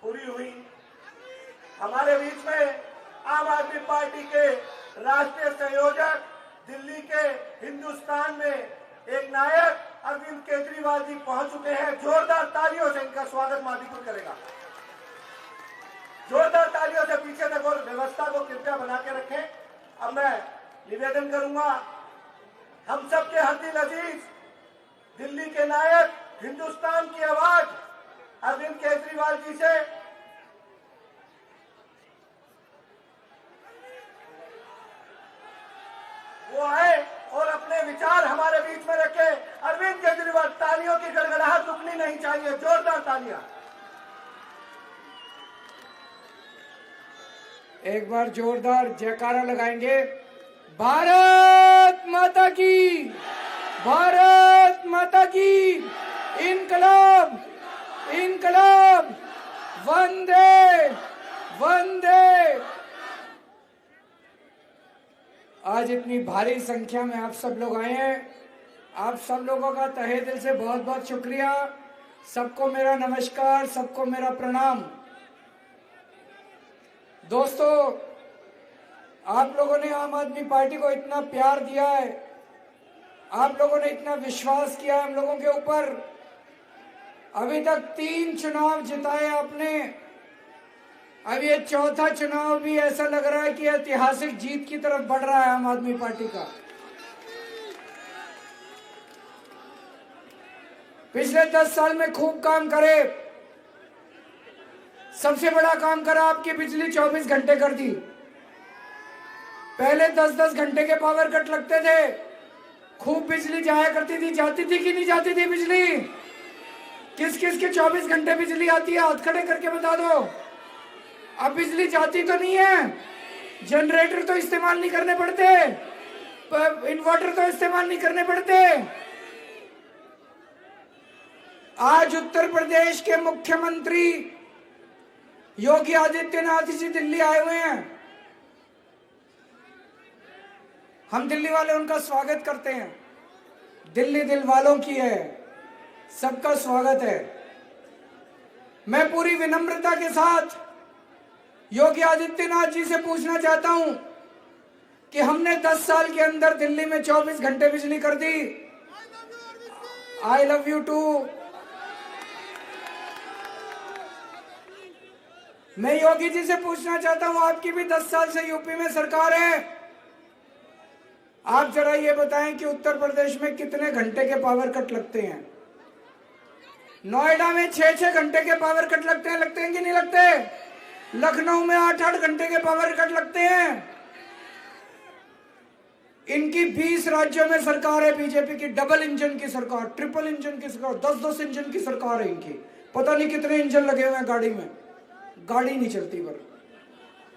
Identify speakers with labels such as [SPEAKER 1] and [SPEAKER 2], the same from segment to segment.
[SPEAKER 1] पूरी हुई। हमारे बीच में आम आदमी पार्टी के राष्ट्रीय संयोजक, दिल्ली के हिंदुस्तान में एक नायक अरविंद केजरीवाल जी पहुंच चुके हैं। जोरदार तालियों से इनका स्वागत मादीपुर करेगा। जोरदार तालियों से पीछे तक और व्यवस्था को कृपया बना के रखें। अब मैं निवेदन करूंगा हम सबके हरदिल अजीज, दिल्ली के नायक, हिंदुस्तान की आवाज अरविंद केजरीवाल जी से वो आए और अपने विचार हमारे बीच में रखे। अरविंद केजरीवाल, तालियों की गड़गड़ाहट रुकनी नहीं चाहिए। जोरदार तालियां।
[SPEAKER 2] एक बार जोरदार जयकारा लगाएंगे। भारत माता की, भारत माता की, इनकलाब, इनकलाब, वंदे वंदे। आज इतनी भारी संख्या में आप सब लोग आए हैं। आप सब लोगों का तहे दिल से बहुत बहुत शुक्रिया। सबको मेरा नमस्कार, सबको मेरा प्रणाम। दोस्तों, आप लोगों ने आम आदमी पार्टी को इतना प्यार दिया है, आप लोगों ने इतना विश्वास किया है हम लोगों के ऊपर। अभी तक 3 चुनाव जिताए आपने। अब ये चौथा चुनाव भी ऐसा लग रहा है कि ऐतिहासिक जीत की तरफ बढ़ रहा है आम आदमी पार्टी का। पिछले 10 साल में खूब काम करे। सबसे बड़ा काम करा, आपकी बिजली 24 घंटे कर दी। पहले 10-10 घंटे के पावर कट लगते थे, खूब बिजली जाया करती थी। जाती थी कि नहीं जाती थी बिजली? किस किस के 24 घंटे बिजली आती है? हाथ खड़े करके बता दो। अब बिजली जाती तो नहीं है। जनरेटर तो इस्तेमाल नहीं करने पड़ते, इन्वर्टर तो इस्तेमाल नहीं करने पड़ते। आज उत्तर प्रदेश के मुख्यमंत्री योगी आदित्यनाथ जी दिल्ली आए हुए हैं। हम दिल्ली वाले उनका स्वागत करते हैं। दिल्ली दिल वालों की है, सबका स्वागत है। मैं पूरी विनम्रता के साथ योगी आदित्यनाथ जी से पूछना चाहता हूं कि हमने 10 साल के अंदर दिल्ली में 24 घंटे बिजली कर दी। I love you too. मैं योगी जी से पूछना चाहता हूं, आपकी भी 10 साल से यूपी में सरकार है। आप जरा ये बताएं कि उत्तर प्रदेश में कितने घंटे के पावर कट लगते हैं? नोएडा में 6-6 घंटे के पावर कट लगते हैं कि नहीं लगते? लखनऊ में 8-8 घंटे के पावर कट लगते हैं। इनकी 20 राज्यों में सरकार है बीजेपी की। डबल इंजन की सरकार, ट्रिपल इंजन की सरकार, 10-10 इंजन की सरकार है इनकी। पता नहीं कितने इंजन लगे हुए हैं गाड़ी में, गाड़ी नहीं चलती पर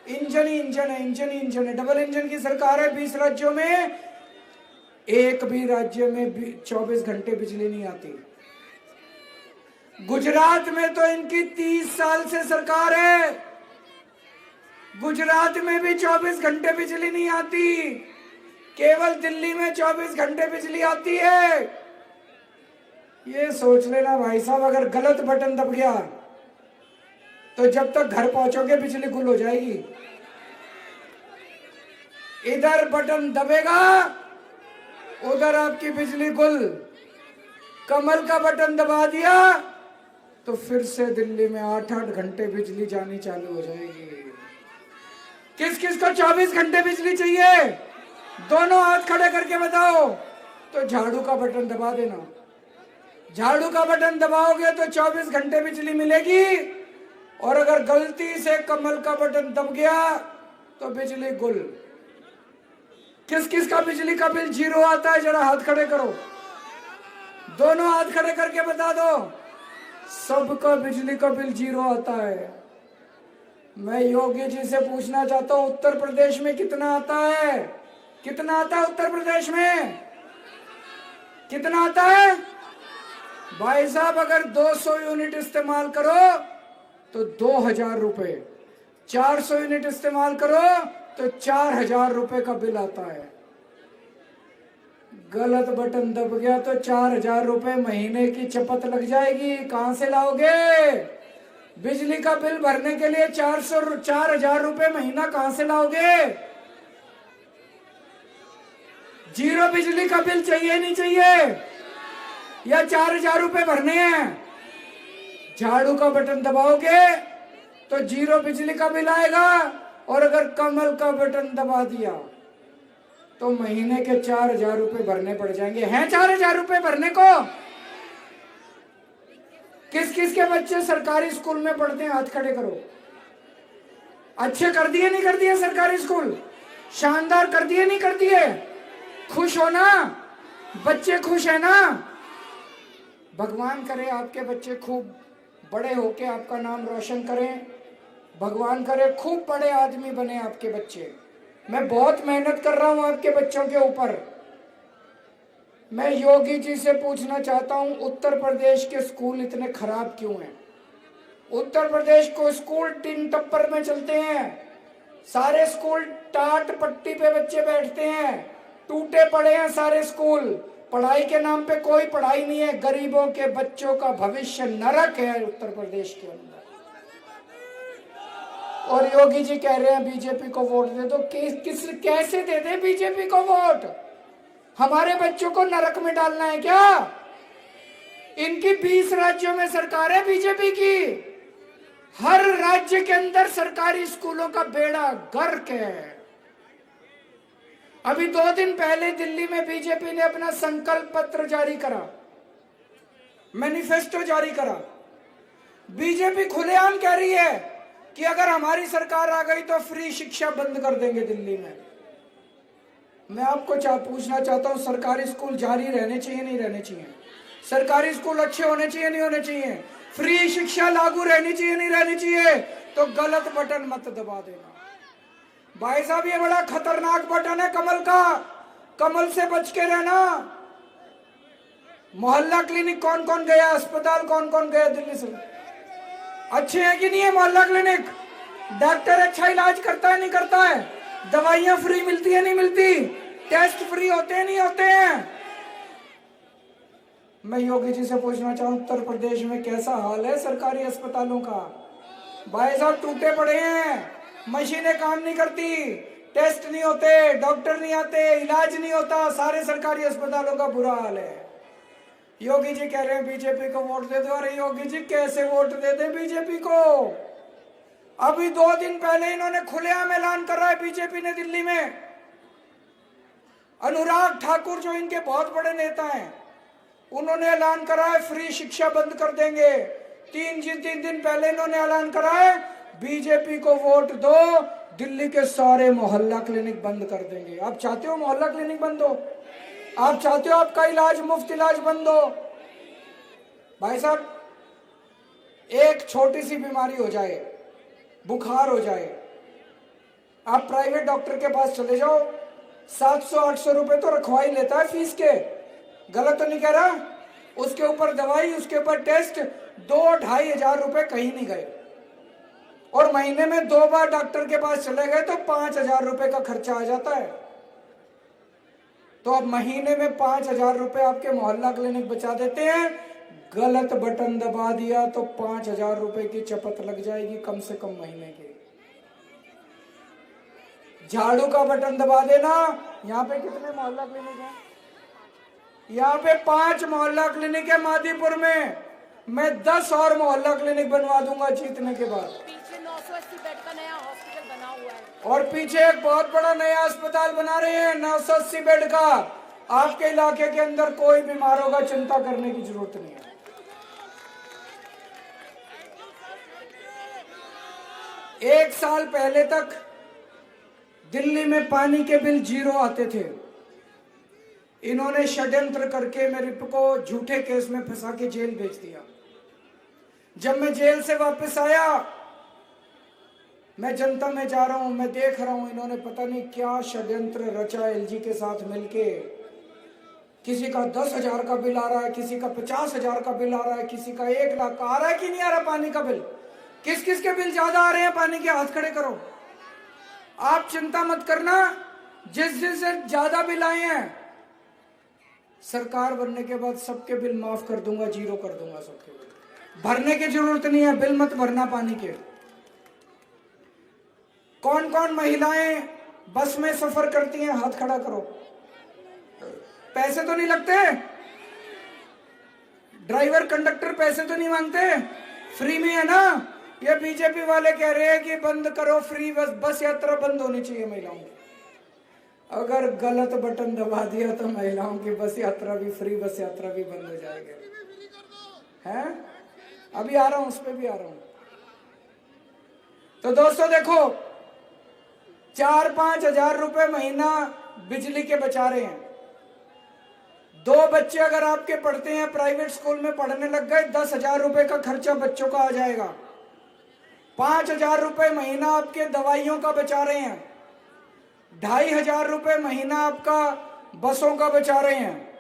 [SPEAKER 2] इंजन ही इंजन है, इंजन ही इंजन है। डबल इंजन की सरकार है 20 राज्यों में। एक भी राज्य में 24 घंटे बिजली नहीं आती। गुजरात में तो इनकी 30 साल से सरकार है, गुजरात में भी 24 घंटे बिजली नहीं आती। केवल दिल्ली में 24 घंटे बिजली आती है। ये सोच लेना भाई साहब, अगर गलत बटन दब गया तो जब तक घर पहुंचोगे बिजली गुल हो जाएगी। इधर बटन दबेगा, उधर आपकी बिजली गुल। कमल का बटन दबा दिया तो फिर से दिल्ली में 8-8 घंटे बिजली जानी चालू हो जाएगी। किस किस को 24 घंटे बिजली चाहिए? दोनों हाथ खड़े करके बताओ। तो झाड़ू का बटन दबा देना। झाड़ू का बटन दबाओगे तो 24 घंटे बिजली मिलेगी। और अगर गलती से कमल का बटन दब गया तो बिजली गुल। किस किस का बिजली का बिल 0 आता है? जरा हाथ खड़े करो। दोनों हाथ खड़े करके बता दो। सबका बिजली का बिल 0 आता है। मैं योगी जी से पूछना चाहता हूं, उत्तर प्रदेश में कितना आता है? कितना आता है उत्तर प्रदेश में? कितना आता है भाई साहब? अगर 200 यूनिट इस्तेमाल करो तो 2000 रुपए, 400 यूनिट इस्तेमाल करो तो 4000 रुपए का बिल आता है। गलत बटन दब गया तो 4000 रुपए महीने की चपत लग जाएगी। कहां से लाओगे? बिजली का बिल भरने के लिए 4,000 रुपए महीना कहां से लाओगे? जीरो बिजली का बिल चाहिए नहीं चाहिए, या 4,000 रुपए भरने हैं? झाड़ू का बटन दबाओगे तो जीरो बिजली का बिल आएगा, और अगर कमल का बटन दबा दिया तो महीने के 4,000 रुपए भरने पड़ जाएंगे। हैं 4,000 रुपए भरने को? किस किस के बच्चे सरकारी स्कूल में पढ़ते हैं? हाथ खड़े करो। अच्छे कर दिए नहीं कर दिए सरकारी स्कूल? शानदार कर दिए नहीं कर दिए? खुश हो ना? बच्चे खुश है ना? भगवान करे आपके बच्चे खूब बड़े होके आपका नाम रोशन करें। भगवान करे खूब बड़े आदमी बने आपके बच्चे। मैं बहुत मेहनत कर रहा हूं आपके बच्चों के ऊपर। मैं योगी जी से पूछना चाहता हूं, उत्तर प्रदेश के स्कूल इतने खराब क्यों हैं? उत्तर प्रदेश को स्कूल टिन टप्पर में चलते हैं, सारे स्कूल टाट पट्टी पे बच्चे बैठते हैं, टूटे पड़े हैं सारे स्कूल। पढ़ाई के नाम पे कोई पढ़ाई नहीं है। गरीबों के बच्चों का भविष्य नरक है उत्तर प्रदेश के अंदर। और योगी जी कह रहे हैं बीजेपी को वोट दे दो। कैसे दे दे बीजेपी को वोट? हमारे बच्चों को नरक में डालना है क्या? इनकी 20 राज्यों में सरकार है बीजेपी की। हर राज्य के अंदर सरकारी स्कूलों का बेड़ा गर्क है। अभी 2 दिन पहले दिल्ली में बीजेपी ने अपना संकल्प पत्र जारी करा, मैनिफेस्टो जारी करा। बीजेपी खुलेआम कह रही है कि अगर हमारी सरकार आ गई तो फ्री शिक्षा बंद कर देंगे दिल्ली में। मैं आपको पूछना चाहता हूं, सरकारी स्कूल जारी रहने चाहिए नहीं रहने चाहिए? सरकारी स्कूल अच्छे होने चाहिए नहीं होने चाहिए? फ्री शिक्षा लागू रहनी चाहिए नहीं रहनी चाहिए? तो गलत बटन मत दबा देना भाई साहब। ये बड़ा खतरनाक बटन है कमल का। कमल से बच के रहना। मोहल्ला क्लिनिक कौन कौन गया? अस्पताल कौन कौन गया दिल्ली से? अच्छे हैं कि नहीं है मोहल्ला क्लिनिक? डॉक्टर अच्छा इलाज करता है नहीं करता है? दवाइयां फ्री मिलती है नहीं मिलती? टेस्ट फ्री होते हैं नहीं होते हैं? मैं योगी जी से पूछना चाहूं, उत्तर प्रदेश में कैसा हाल है सरकारी अस्पतालों का? भाई साहब टूटे पड़े हैं, मशीनें काम नहीं करती, टेस्ट नहीं होते, डॉक्टर नहीं आते, इलाज नहीं होता। सारे सरकारी अस्पतालों का बुरा हाल है। योगी जी कह रहे हैं बीजेपी को वोट दे दो। अरे योगी जी कैसे वोट दे दे बीजेपी को? अभी 2 दिन पहले इन्होंने खुलेआम ऐलान करा है बीजेपी ने दिल्ली में। अनुराग ठाकुर जो इनके बहुत बड़े नेता हैं, उन्होंने ऐलान करा है फ्री शिक्षा बंद कर देंगे। 3 दिन पहले इन्होंने ऐलान करा है बीजेपी को वोट दो, दिल्ली के सारे मोहल्ला क्लिनिक बंद कर देंगे। आप चाहते हो मोहल्ला क्लिनिक बंद हो? आप चाहते हो आपका इलाज, मुफ्त इलाज बंद हो? भाई साहब एक छोटी सी बीमारी हो जाए, बुखार हो जाए, आप प्राइवेट डॉक्टर के पास चले जाओ, 700-800 रुपए तो रखवा ही लेता है फीस के। गलत तो नहीं कह रहा? उसके ऊपर दवाई, उसके ऊपर टेस्ट, 2-2.5 हजार रुपए कहीं नहीं गए। और महीने में 2 बार डॉक्टर के पास चले गए तो 5,000 रुपए का खर्चा आ जाता है। तो अब महीने में 5,000 रुपए आपके मोहल्ला क्लिनिक बचा देते हैं। गलत बटन दबा दिया तो 5,000 रुपए की चपत लग जाएगी कम से कम महीने की। झाड़ू का बटन दबा देना। यहाँ पे कितने मोहल्ला क्लिनिक हैं? यहाँ पे 5 मोहल्ला क्लिनिक है मादीपुर में। मैं 10 और मोहल्ला क्लिनिक बनवा दूंगा जीतने के बाद।
[SPEAKER 3] पीछे 980 बेड का नया हॉस्पिटल बना हुआ है,
[SPEAKER 2] और पीछे एक बहुत बड़ा नया अस्पताल बना रहे हैं 980 बेड का। आपके इलाके के अंदर कोई बीमार होगा, चिंता करने की जरूरत नहीं है। एक साल पहले तक दिल्ली में पानी के बिल 0 आते थे। इन्होंने षड्यंत्र करके मेरे को झूठे केस में फंसा के जेल भेज दिया। जब मैं जेल से वापस आया, मैं जनता में जा रहा हूं, मैं देख रहा हूं इन्होंने पता नहीं क्या षड्यंत्र रचा एलजी के साथ मिलके। किसी का 10,000 का बिल आ रहा है, किसी का 50,000 का बिल आ रहा है, किसी का 1 लाख का आ रहा है कि नहीं आ रहा पानी का बिल? किस किस के बिल ज्यादा आ रहे हैं पानी के? हाथ खड़े करो। आप चिंता मत करना, जिस जिस ज्यादा बिल आए हैं सरकार बनने के बाद सबके बिल माफ कर दूंगा, 0 कर दूंगा सबके बिल। भरने की जरूरत नहीं है, बिल मत भरना पानी के। कौन कौन महिलाएं बस में सफर करती हैं, हाथ खड़ा करो। पैसे तो नहीं लगते, ड्राइवर कंडक्टर पैसे तो नहीं मांगते, फ्री में है ना। ये बीजेपी वाले कह रहे हैं कि बंद करो फ्री बस यात्रा बंद होनी चाहिए महिलाओं की। अगर गलत बटन दबा दिया तो महिलाओं की बस यात्रा भी, फ्री बस यात्रा भी बंद हो जाएगी। हैं? अभी आ रहा हूं, उस पर भी आ रहा हूं। तो दोस्तों देखो, 4-5 हजार रुपए महीना बिजली के बचा रहे हैं। 2 बच्चे अगर आपके पढ़ते हैं, प्राइवेट स्कूल में पढ़ने लग गए, 10,000 रुपए का खर्चा बच्चों का आ जाएगा। 5,000 रुपए महीना आपके दवाइयों का बचा रहे हैं। 2,500 रुपए महीना आपका बसों का बचा रहे हैं।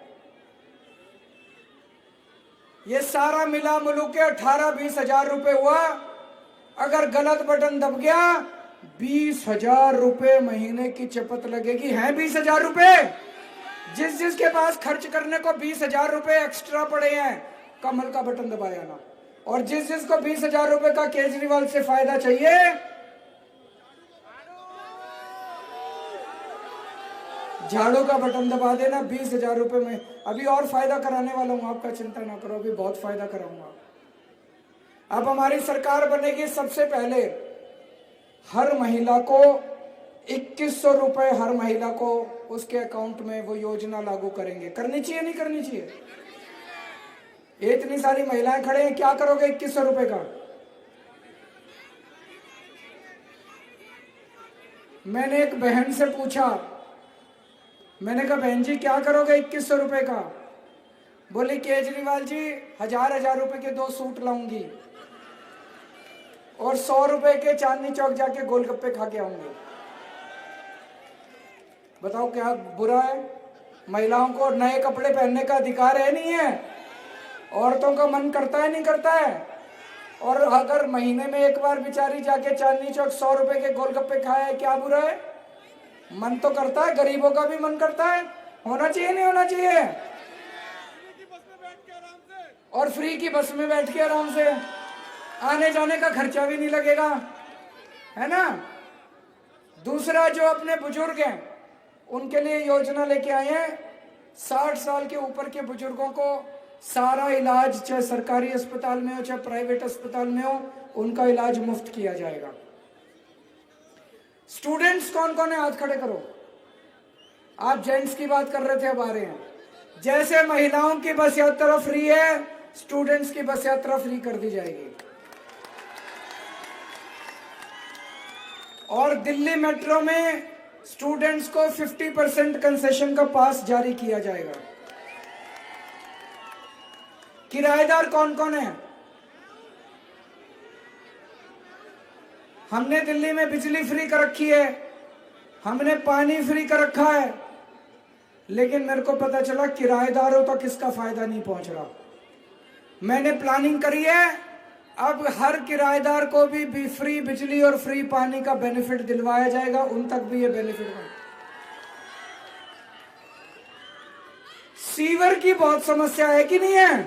[SPEAKER 2] ये सारा मिला मुलू के 18-20 हजार रुपए हुआ। अगर गलत बटन दब गया 20,000 रुपए महीने की चपत लगेगी। है 20,000 रुपए? जिसके पास खर्च करने को 20,000 रुपए एक्स्ट्रा पड़े हैं, कमल का बटन दबाया ना। और जिसको 20,000 रुपए का केजरीवाल से फायदा चाहिए, झाड़ू का बटन दबा देना। 20,000 रुपए में अभी और फायदा कराने वाला हूं, आपका चिंता ना करो, अभी बहुत फायदा कराऊंगा। अब हमारी सरकार बनेगी, सबसे पहले हर महिला को 2100 रुपए हर महिला को उसके अकाउंट में वो योजना लागू करेंगे। करनी चाहिए नहीं करनी चाहिए? इतनी सारी महिलाएं खड़े हैं, क्या करोगे 2100 रुपए का? मैंने एक बहन से पूछा, मैंने कहा बहन जी क्या करोगे 2100 रुपए का? बोली केजरीवाल जी 1000 रुपए के 2 सूट लाऊंगी और 100 रुपए के चांदनी चौक जाके गोलगप्पे खा के आऊंगी। बताओ क्या बुरा है? महिलाओं को नए कपड़े पहनने का अधिकार है नहीं है? औरतों का मन करता है नहीं करता है? और अगर महीने में एक बार बेचारी जाके चांदनी चौक 100 रुपए के गोलगप्पे खाए, क्या बुरा है? मन तो करता है, गरीबों का भी मन करता है। होना चाहिए नहीं होना चाहिए? और फ्री की बस में बैठ के आराम से, आने जाने का खर्चा भी नहीं लगेगा, है ना। दूसरा, जो अपने बुजुर्ग हैं उनके लिए योजना लेके आए हैं। 60 साल के ऊपर के बुजुर्गों को सारा इलाज, चाहे सरकारी अस्पताल में हो चाहे प्राइवेट अस्पताल में हो, उनका इलाज मुफ्त किया जाएगा। स्टूडेंट्स कौन कौन है, हाथ खड़े करो। आप जेंट्स की बात कर रहे थे, अब आ रहे हैं। जैसे महिलाओं की बस यात्रा फ्री है, स्टूडेंट्स की बस यात्रा फ्री कर दी जाएगी। और दिल्ली मेट्रो में स्टूडेंट्स को 50% कंसेशन का पास जारी किया जाएगा। किराएदार कौन कौन है? हमने दिल्ली में बिजली फ्री कर रखी है, हमने पानी फ्री कर रखा है, लेकिन मेरे को पता चला किराएदारों तक इसका फायदा नहीं पहुंच रहा। मैंने प्लानिंग करी है, अब हर किराएदार को भी फ्री बिजली और फ्री पानी का बेनिफिट दिलवाया जाएगा, उन तक भी ये बेनिफिट है। सीवर की बहुत समस्या है कि नहीं है?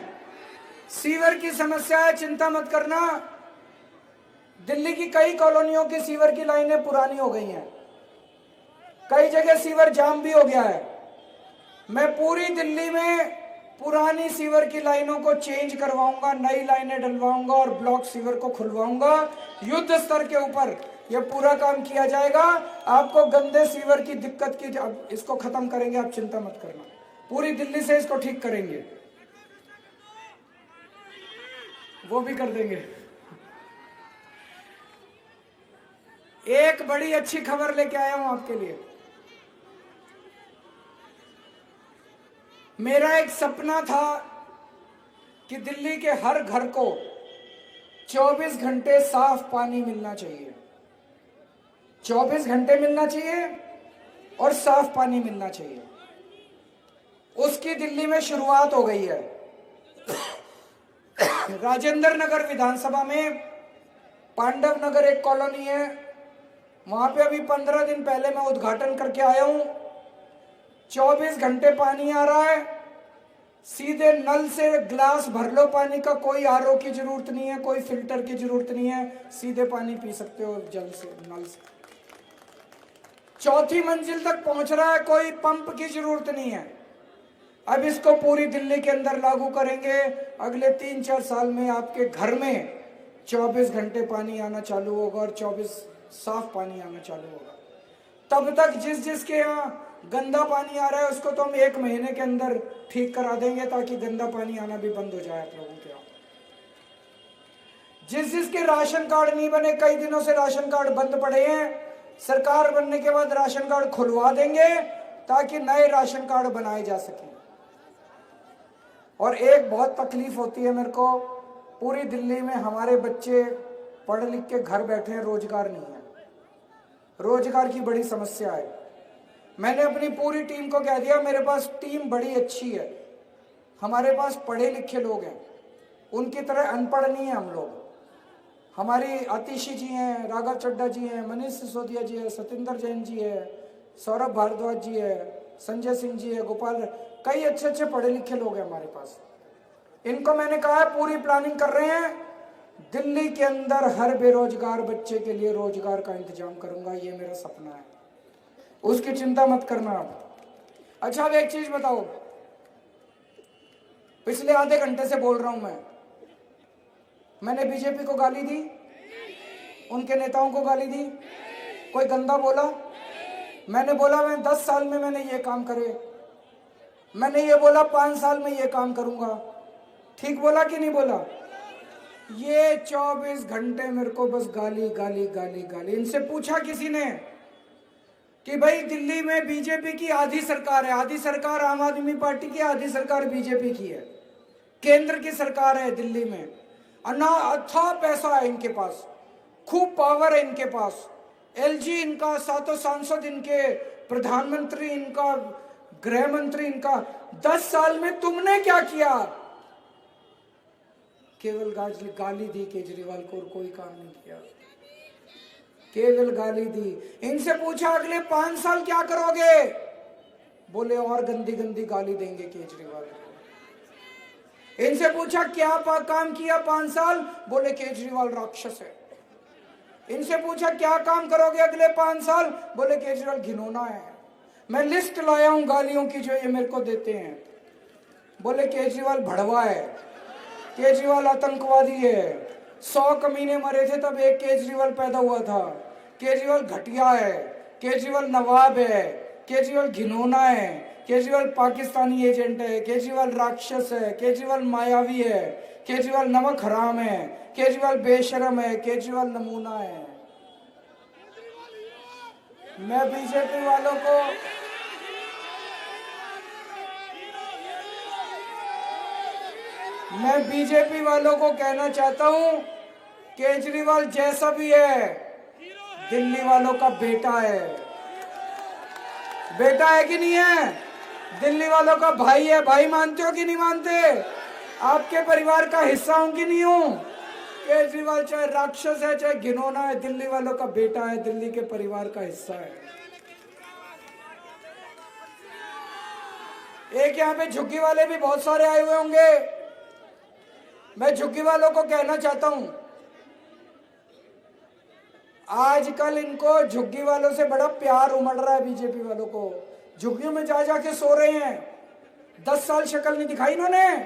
[SPEAKER 2] सीवर की समस्या है, चिंता मत करना। दिल्ली की कई कॉलोनियों की सीवर की लाइनें पुरानी हो गई हैं, कई जगह सीवर जाम भी हो गया है। मैं पूरी दिल्ली में पुरानी सीवर की लाइनों को चेंज करवाऊंगा, नई लाइनें डलवाऊंगा और ब्लॉक सीवर को खुलवाऊंगा। युद्ध स्तर के ऊपर यह पूरा काम किया जाएगा। आपको गंदे सीवर की दिक्कत की, अब इसको खत्म करेंगे, आप चिंता मत करना। पूरी दिल्ली से इसको ठीक करेंगे, वो भी कर देंगे। एक बड़ी अच्छी खबर लेके आया हूं आपके लिए। मेरा एक सपना था कि दिल्ली के हर घर को 24 घंटे साफ पानी मिलना चाहिए। 24 घंटे मिलना चाहिए और साफ पानी मिलना चाहिए। उसकी दिल्ली में शुरुआत हो गई है। राजेंद्र नगर विधानसभा में पांडव नगर एक कॉलोनी है, वहां पे अभी 15 दिन पहले मैं उद्घाटन करके आया हूं। 24 घंटे पानी आ रहा है, सीधे नल से ग्लास भर लो पानी का, कोई आरओ की जरूरत नहीं है, कोई फिल्टर की जरूरत नहीं है, सीधे पानी पी सकते हो जल से, नल से। चौथी मंजिल तक पहुंच रहा है, कोई पंप की जरूरत नहीं है। अब इसको पूरी दिल्ली के अंदर लागू करेंगे। अगले 3-4 साल में आपके घर में 24 घंटे पानी आना चालू होगा और 24 साफ पानी आना चालू होगा। तब तक जिसके यहाँ गंदा पानी आ रहा है उसको तो हम 1 महीने के अंदर ठीक करा देंगे, ताकि गंदा पानी आना भी बंद हो जाए आप लोगों के यहाँ। जिसके राशन कार्ड नहीं बने, कई दिनों से राशन कार्ड बंद पड़े हैं, सरकार बनने के बाद राशन कार्ड खुलवा देंगे ताकि नए राशन कार्ड बनाए जा सकें। और एक बहुत तकलीफ होती है मेरे को, पूरी दिल्ली में हमारे बच्चे पढ़ लिख के घर बैठे हैं, रोजगार नहीं है, रोजगार की बड़ी समस्या है। मैंने अपनी पूरी टीम को कह दिया, मेरे पास टीम बड़ी अच्छी है, हमारे पास पढ़े लिखे लोग हैं, उनकी तरह अनपढ़ नहीं है हम लोग। हमारी आतिशी जी हैं, राघव चड्ढा जी हैं, मनीष सिसोदिया जी है, सत्येंद्र जैन जी है, सौरभ भारद्वाज जी है, संजय सिंह जी है, गोपाल, कई अच्छे अच्छे पढ़े लिखे लोग हैं हमारे पास। इनको मैंने कहा है पूरी प्लानिंग कर रहे हैं, दिल्ली के अंदर हर बेरोजगार बच्चे के लिए रोजगार का इंतजाम करूंगा, ये मेरा सपना है, उसकी चिंता मत करना आप। अच्छा अब एक चीज बताओ, पिछले आधे घंटे से बोल रहा हूं मैंने बीजेपी को गाली दी, उनके नेताओं को गाली दी, कोई गंदा बोला? मैंने बोला मैं 10 साल में मैंने ये काम करे, मैंने ये बोला 5 साल में ये काम करूंगा, ठीक बोला कि नहीं बोला? ये 24 घंटे मेरे को बस गाली गाली गाली गाली। इनसे पूछा किसी ने कि भाई दिल्ली में बीजेपी की आधी सरकार है, आधी सरकार आम आदमी पार्टी की, आधी सरकार बीजेपी की है, केंद्र की सरकार है दिल्ली में, अच्छा पैसा है इनके पास, खूब पावर है इनके पास, एलजी इनका, 7 सांसद इनके, प्रधानमंत्री इनका, गृह मंत्री इनका। 10 साल में तुमने क्या किया? केवल गाली दी केजरीवाल को और कोई काम नहीं किया, केवल गाली दी। इनसे पूछा अगले 5 साल क्या करोगे? बोले और गंदी गंदी गाली देंगे केजरीवाल को। इनसे पूछा क्या काम किया 5 साल? बोले केजरीवाल राक्षस है। इनसे पूछा क्या काम करोगे अगले 5 साल? बोले केजरीवाल घिनौना है। मैं लिस्ट लाया हूं गालियों की जो ये मेरे को देते हैं। बोले केजरीवाल भड़वा है, केजरीवाल आतंकवादी है, 100 कमीने मरे थे तब एक केजरीवाल पैदा हुआ था, केजरीवाल घटिया है, केजरीवाल नवाब है, केजरीवाल घिनौना है, केजरीवाल पाकिस्तानी एजेंट है, केजरीवाल राक्षस है, केजरीवाल मायावी है, केजरीवाल नमक हराम है, केजरीवाल बेशरम है, केजरीवाल नमूना है। मैं बीजेपी वालों को कहना चाहता हूं, केजरीवाल जैसा भी है दिल्ली वालों का बेटा है। बेटा है कि नहीं है? दिल्ली वालों का भाई है। भाई मानते हो कि नहीं मानते? आपके परिवार का हिस्सा हूं कि नहीं हूं? केजरीवाल चाहे राक्षस है चाहे घिनौना है, दिल्ली वालों का बेटा है, दिल्ली के परिवार का हिस्सा है। एक यहाँ पे झुग्गी वाले भी बहुत सारे आए हुए होंगे। मैं झुग्गी वालों को कहना चाहता हूं, आजकल इनको झुग्गी वालों से बड़ा प्यार उमड़ रहा है। बीजेपी वालों को झुग्गियों में जा जाके सो रहे हैं। 10 साल शक्ल नहीं दिखाई इन्होंने।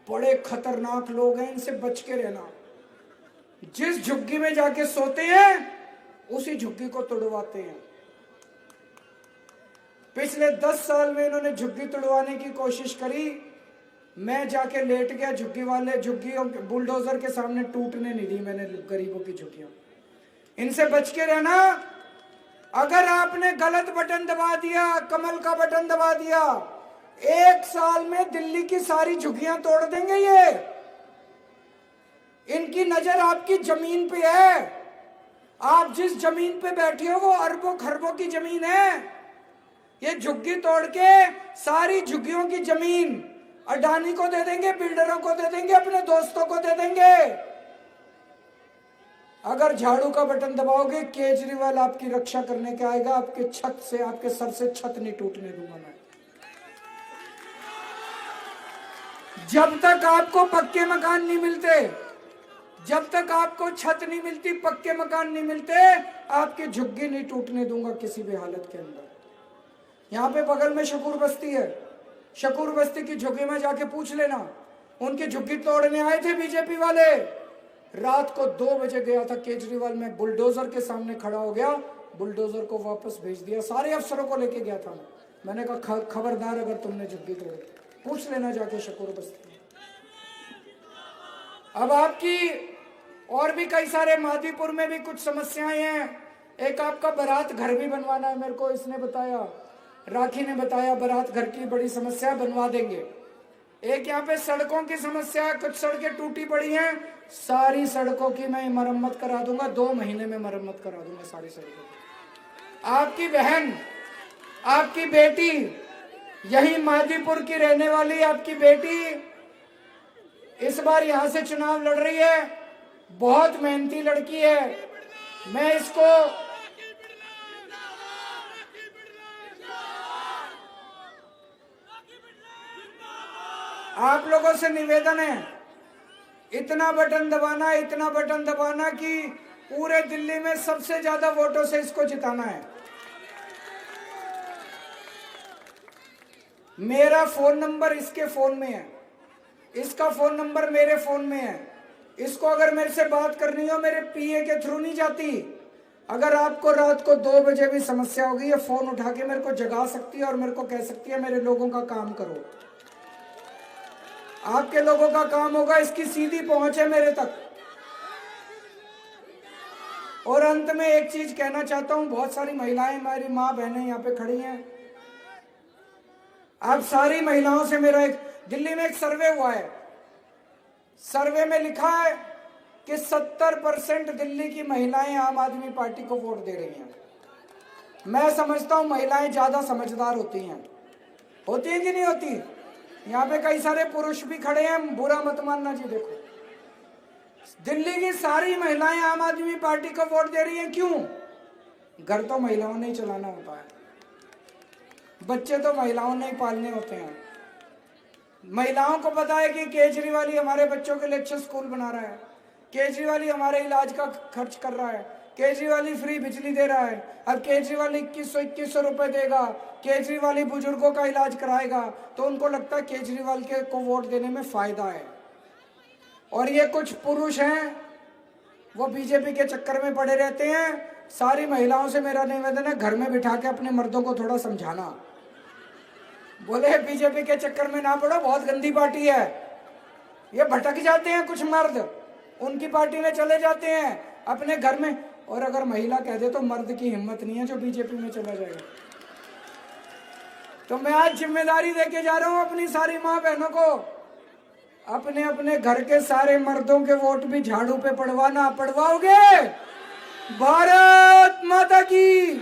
[SPEAKER 2] बड़े खतरनाक लोग हैं, इनसे बच के रहना। जिस झुग्गी में जाके सोते हैं उसी झुग्गी को तोड़वाते हैं। पिछले 10 साल में इन्होंने झुग्गी तोड़वाने की कोशिश करी, मैं जाके लेट गया। झुग्गियों बुलडोजर के सामने टूटने नहीं दी मैंने गरीबों की झुग्गियां। इनसे बच के रहना। अगर आपने गलत बटन दबा दिया, कमल का बटन दबा दिया, 1 साल में दिल्ली की सारी झुग्गियां तोड़ देंगे ये। इनकी नजर आपकी जमीन पे है। आप जिस जमीन पे बैठे हो वो अरबों खरबों की जमीन है। ये झुग्गी तोड़ के सारी झुग्गियों की जमीन अडानी को दे देंगे, बिल्डरों को दे देंगे, अपने दोस्तों को दे देंगे। अगर झाड़ू का बटन दबाओगे, केजरीवाल आपकी रक्षा करने के आएगा। आपके छत से, आपके सर से छत नहीं टूटने दूंगा मैं। जब तक आपको पक्के मकान नहीं मिलते, जब तक आपको छत नहीं मिलती, पक्के मकान नहीं मिलते, आपकी झुग्गी नहीं टूटने दूंगा किसी भी हालत के अंदर। यहाँ पे बगल में शकूर बस्ती है, शकूर बस्ती की झुग्गी में जाके पूछ लेना, उनकी झुग्गी तोड़ने आए थे बीजेपी वाले। रात को 2 बजे गया था केजरीवाल, में बुलडोजर के सामने खड़ा हो गया, बुलडोजर को वापस भेज दिया, सारे अफसरों को लेके गया था। मैंने कहा खबरदार अगर तुमने झुग्गी तोड़ी, पूछ लेना जाके शकूर बस्ती में। अब आपकी और भी कई सारे, मादीपुर में भी कुछ समस्याएं हैं। एक आपका बारात घर भी बनवाना है, मेरे को इसने बताया, राखी ने बताया, बारात घर की बड़ी समस्या, बनवा देंगे। एक यहाँ पे सड़कों की समस्या है, कुछ सड़कें टूटी पड़ी हैं, सारी सड़कों की मैं मरम्मत करा दूंगा, 2 महीने में मरम्मत करा दूंगा सारी सड़कों की। आपकी बहन, आपकी बेटी, यही मादीपुर की रहने वाली आपकी बेटी इस बार यहां से चुनाव लड़ रही है, बहुत मेहनती लड़की है। मैं इसको आप लोगों से निवेदन है, इतना बटन दबाना, इतना बटन दबाना कि पूरे दिल्ली में सबसे ज्यादा वोटों से इसको जिताना है। मेरा फोन नंबर इसके फोन में है, इसका फोन नंबर मेरे फोन में है। इसको अगर मेरे से बात करनी हो, मेरे पीए के थ्रू नहीं जाती। अगर आपको रात को 2 बजे भी समस्या होगी, ये फोन उठा के मेरे को जगा सकती है और मेरे को कह सकती है मेरे लोगों का काम करो। आपके लोगों का काम होगा, इसकी सीधी पहुंच है मेरे तक। और अंत में एक चीज कहना चाहता हूं, बहुत सारी महिलाएं, हमारी माँ बहनें यहाँ पे खड़ी हैं, आप सारी महिलाओं से मेरा एक, दिल्ली में एक सर्वे हुआ है, सर्वे में लिखा है कि 70% दिल्ली की महिलाएं आम आदमी पार्टी को वोट दे रही हैं। मैं समझता हूं महिलाएं ज्यादा समझदार होती हैं कि नहीं होती? यहाँ पे कई सारे पुरुष भी खड़े हैं, बुरा मत मानना जी। देखो, दिल्ली की सारी महिलाएं आम आदमी पार्टी को वोट दे रही हैं। क्यों? घर तो महिलाओं ने ही चलाना होता है, बच्चे तो महिलाओं ने ही पालने होते हैं। महिलाओं को पता है कि केजरीवाल ही हमारे बच्चों के लिए अच्छे स्कूल बना रहा है, केजरीवाल ही हमारे इलाज का खर्च कर रहा है, केजरीवाल ही फ्री बिजली दे रहा है, अब केजरीवाल 2100 रुपए देगा, केजरीवाल ही बुजुर्गों का इलाज कराएगा, तो उनको लगता है केजरीवाल के को वोट देने में फायदा है। और ये कुछ पुरुष हैं, वो बीजेपी के चक्कर में पड़े रहते हैं। सारी महिलाओं से मेरा निवेदन है, घर में बिठा के अपने मर्दों को थोड़ा समझाना, बोले बीजेपी के चक्कर में ना पड़ो, बहुत गंदी पार्टी है। ये भटक जाते हैं कुछ मर्द, उनकी पार्टी में चले जाते हैं अपने घर में। और अगर महिला कह दे तो मर्द की हिम्मत नहीं है जो बीजेपी में चला जाएगा। तो मैं आज जिम्मेदारी देके जा रहा हूं अपनी सारी माँ बहनों को, अपने अपने घर के सारे मर्दों के वोट भी झाड़ू पे पड़वाना। पड़वाओगे? भारत माता की।